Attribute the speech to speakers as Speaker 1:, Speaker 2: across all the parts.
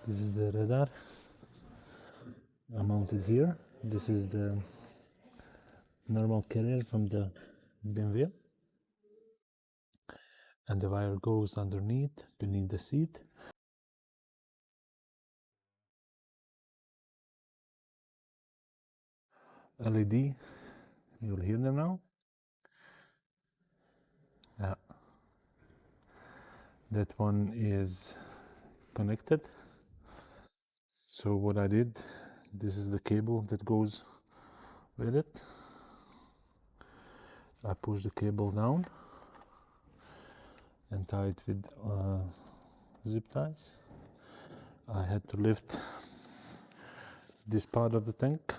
Speaker 1: This is the radar mounted here. This is the normal carrier from the BMW, and the wire goes underneath, beneath the seat. LED, you'll hear them now. Yeah, that one is connected. So what I did, this is the cable that goes with it. I push the cable down and tie it with zip ties. I had to lift this part of the tank,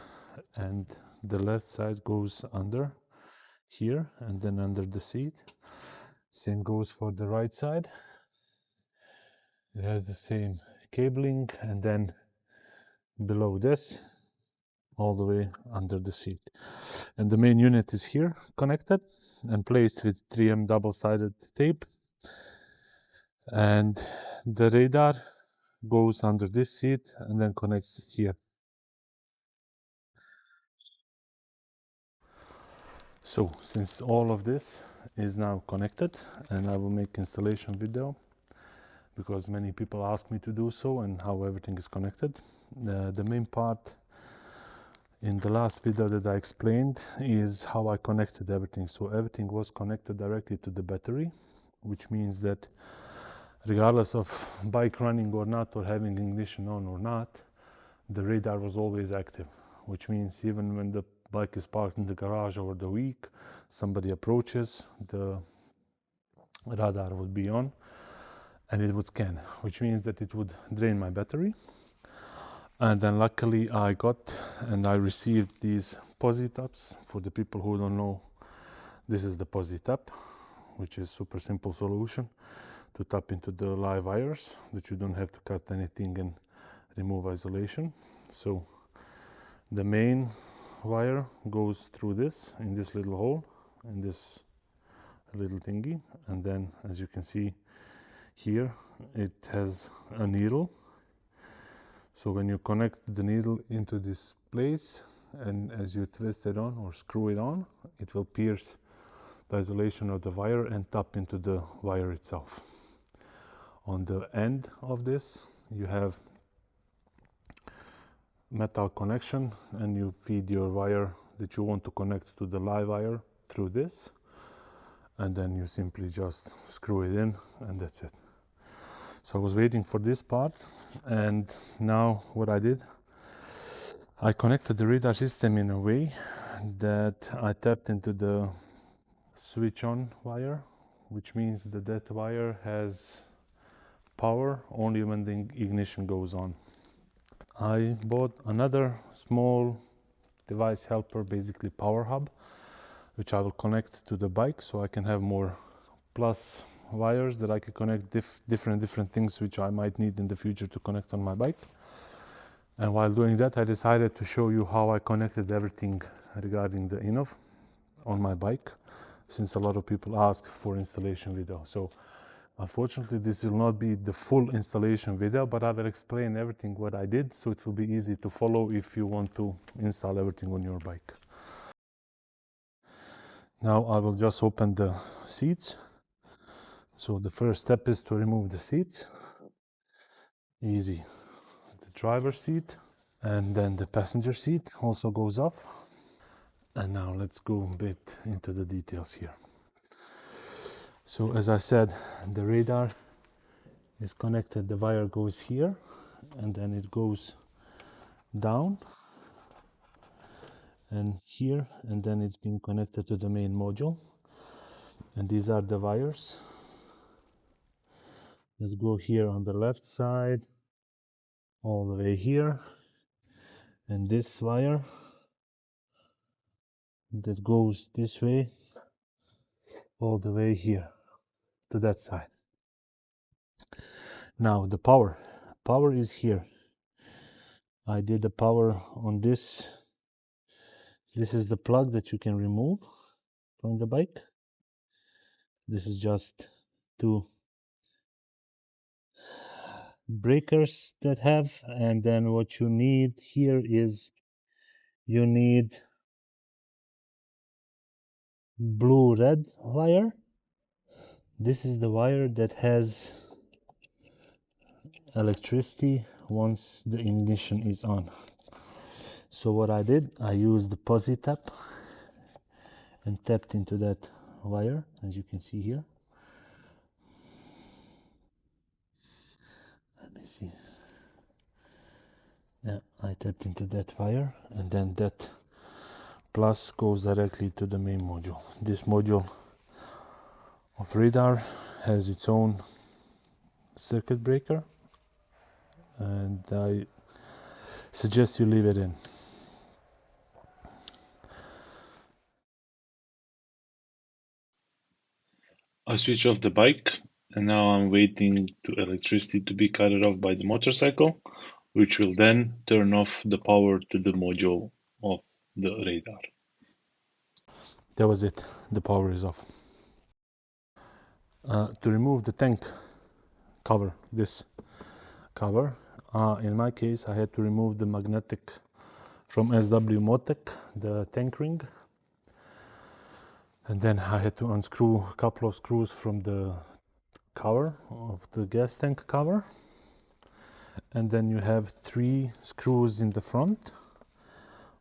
Speaker 1: and the left side goes under here and then under the seat. Same goes for the right side. It has the same cabling, and then below this all the way under the seat. And the main unit is here connected and placed with 3M double-sided tape, and the radar goes under this seat and then connects here. So since all of this is now connected, and I will make installation video because many people ask me to do so, and how everything is connected. The main part in the last video that I explained is how I connected everything. So everything was connected directly to the battery, which means that regardless of bike running or not, or having ignition on or not, the radar was always active, which means even when the bike is parked in the garage over the week, somebody approaches, the radar would be on and it would scan, which means that it would drain my battery. And then luckily I got and I received these posi taps. For the people who don't know, this is the posi tap, which is super simple solution to tap into the live wires, that you don't have to cut anything and remove isolation. So the main wire goes through this, in this little hole, in this little thingy, and then as you can see here, it has a needle. So when you connect the needle into this place, and as you twist it on or screw it on, it will pierce the isolation of the wire and tap into the wire itself. On the end of this you have metal connection, and you feed your wire that you want to connect to the live wire through this, and then you simply just screw it in, and that's it. So I was waiting for this part, and now what I did, I connected the radar system in a way that I tapped into the switch on wire, which means that that wire has power only when the ignition goes on. I bought another small device helper, basically power hub, which I will connect to the bike, so I can have more plus wires that I can connect different things which I might need in the future to connect on my bike. And while doing that, I decided to show you how I connected everything regarding the INNOVV on my bike, since a lot of people ask for installation video. So unfortunately this will not be the full installation video, but I will explain everything what I did, so it will be easy to follow if you want to install everything on your bike. Now I will just open the seats. So the first step is to remove the seats. Easy. The driver's seat, and then the passenger seat also goes off. And now let's go a bit into the details here. So as I said, the radar is connected, the wire goes here, and then it goes down and here, and then it's been connected to the main module. And these are the wires that go here on the left side all the way here, and this wire that goes this way all the way here to that side. Now the power is here. I did the power on this. This is the plug that you can remove from the bike. This is just to breakers that have, and then what you need here is you need blue-red wire. This is the wire that has electricity once the ignition is on. So what I did, I used the posi tap and tapped into that wire, as you can see here. Let me see. Yeah, I tapped into that wire, and then that plus goes directly to the main module. This module of radar has its own circuit breaker, and I suggest you leave it in. I switch off the bike, and now I'm waiting to electricity to be cut off by the motorcycle, which will then turn off the power to the module of the radar. That was it. The power is off. To remove the tank cover, this cover, in my case I had to remove the magnetic from SW Motec, the tank ring, and then I had to unscrew a couple of screws from the cover of the gas tank cover, and then you have 3 screws in the front,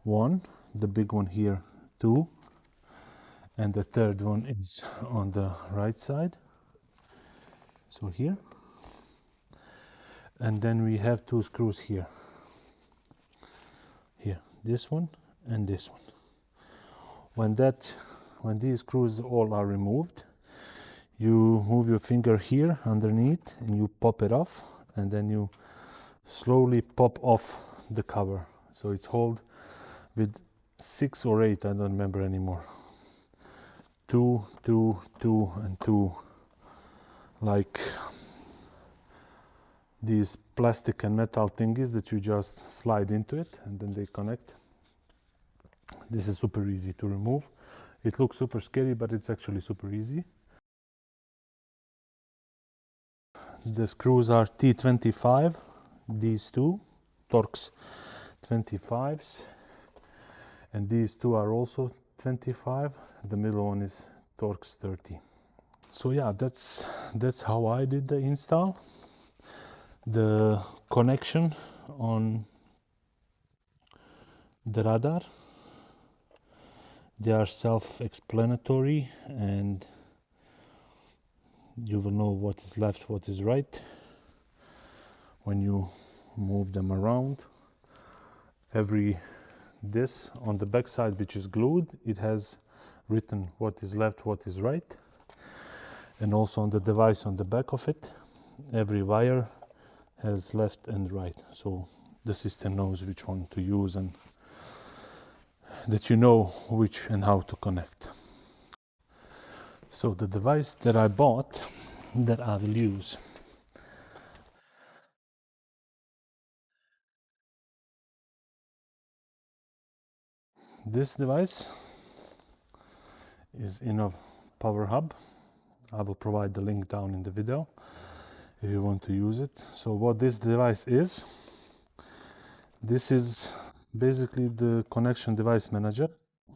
Speaker 1: 1, the big one here, 2, and the third one is on the right side, so here, and then we have 2 screws here, this one and this one. When these screws all are removed, you move your finger here underneath and you pop it off, and then you slowly pop off the cover. So it's held with 6 or 8, I don't remember anymore. 2, 2, 2, and 2, like these plastic and metal thingies that you just slide into it and then they connect. This is super easy to remove. It looks super scary, but it's actually super easy. The screws are T25, these 2, Torx 25s, and these 2 are also 25. The middle one is Torx 30. So yeah, that's how I did the install. The connection on the radar, they are self-explanatory, and you will know what is left, what is right when you move them around. This on the back side, which is glued, it has written what is left, what is right, and also on the device on the back of it, every wire has left and right, so the system knows which one to use and that you know which and how to connect. So the device that I bought that I will use, this device is INNOVV Power Hub. I will provide the link down in the video if you want to use it. So what this device is, this is basically the connection device manager,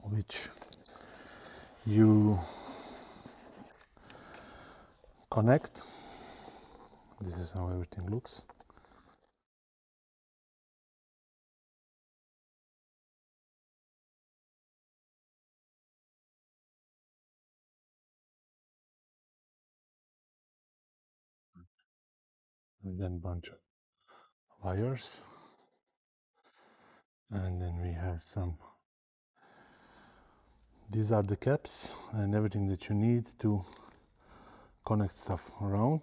Speaker 1: which you connect. This is how everything looks. And then bunch of wires, and then we have these are the caps and everything that you need to connect stuff around.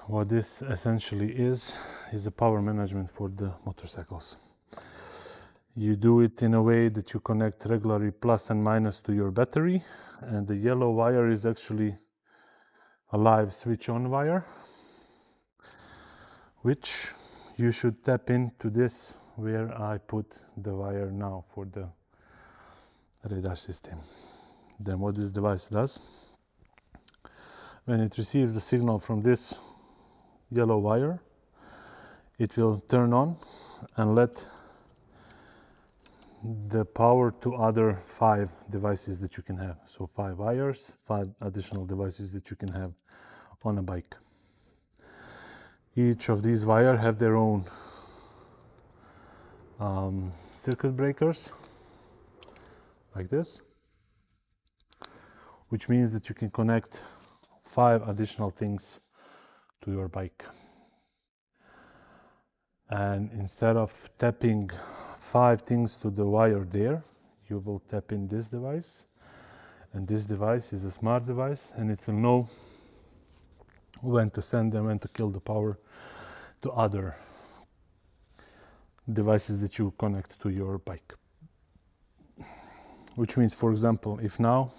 Speaker 1: What this essentially is a power management for the motorcycles. You do it in a way that you connect regularly plus and minus to your battery, and the yellow wire is actually a live switch on wire, which you should tap into this where I put the wire now for the radar system. Then what this device does, When it receives the signal from this yellow wire, it will turn on and let the power to other 5 devices that you can have. So 5 wires, 5 additional devices that you can have on a bike. Each of these wires have their own circuit breakers, like this, which means that you can connect 5 additional things to your bike. And instead of tapping 5 things to the wire there, you will tap in this device, and this device is a smart device, and it will know when to send and when to kill the power to other devices that you connect to your bike. Which means, for example, if now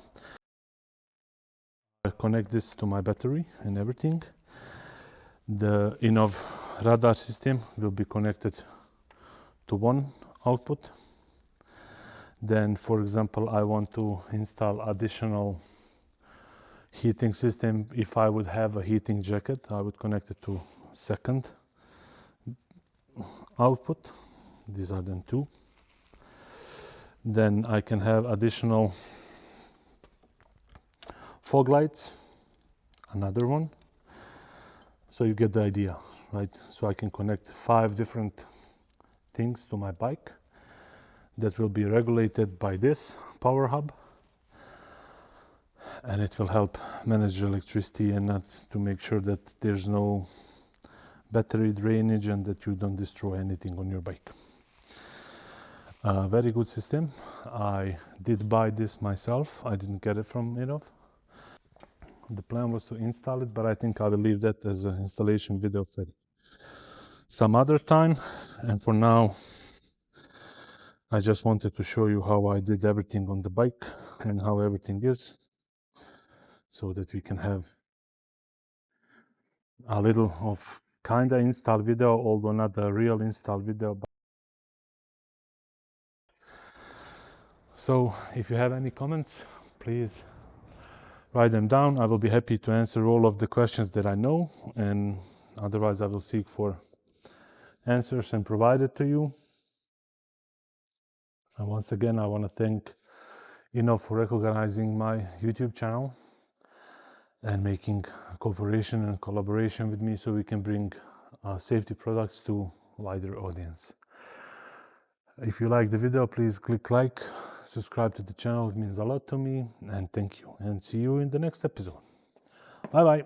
Speaker 1: I connect this to my battery and everything, the INNOVV radar system will be connected to one output. Then, for example, I want to install additional heating system. If I would have a heating jacket, I would connect it to second output. These are then 2. Then I can have additional fog lights, another one. So you get the idea, right? So I can connect 5 different things to my bike that will be regulated by this power hub, and it will help manage electricity and not to make sure that there's no battery drainage and that you don't destroy anything on your bike. Very good system. I did buy this myself. I didn't get it from INNOVV. The plan was to install it, but I think I will leave that as an installation video for some other time. And for now, I just wanted to show you how I did everything on the bike and how everything is, so that we can have a little of kinda install video, although not a real install video. So if you have any comments, please write them down. I will be happy to answer all of the questions that I know, and otherwise I will seek for answers and provide it to you. And once again, I want to thank INNOVV for recognizing my YouTube channel and making cooperation and collaboration with me so we can bring safety products to a wider audience. If you like the video, please click like, subscribe to the channel. It means a lot to me, and thank you, and see you in the next episode. Bye bye.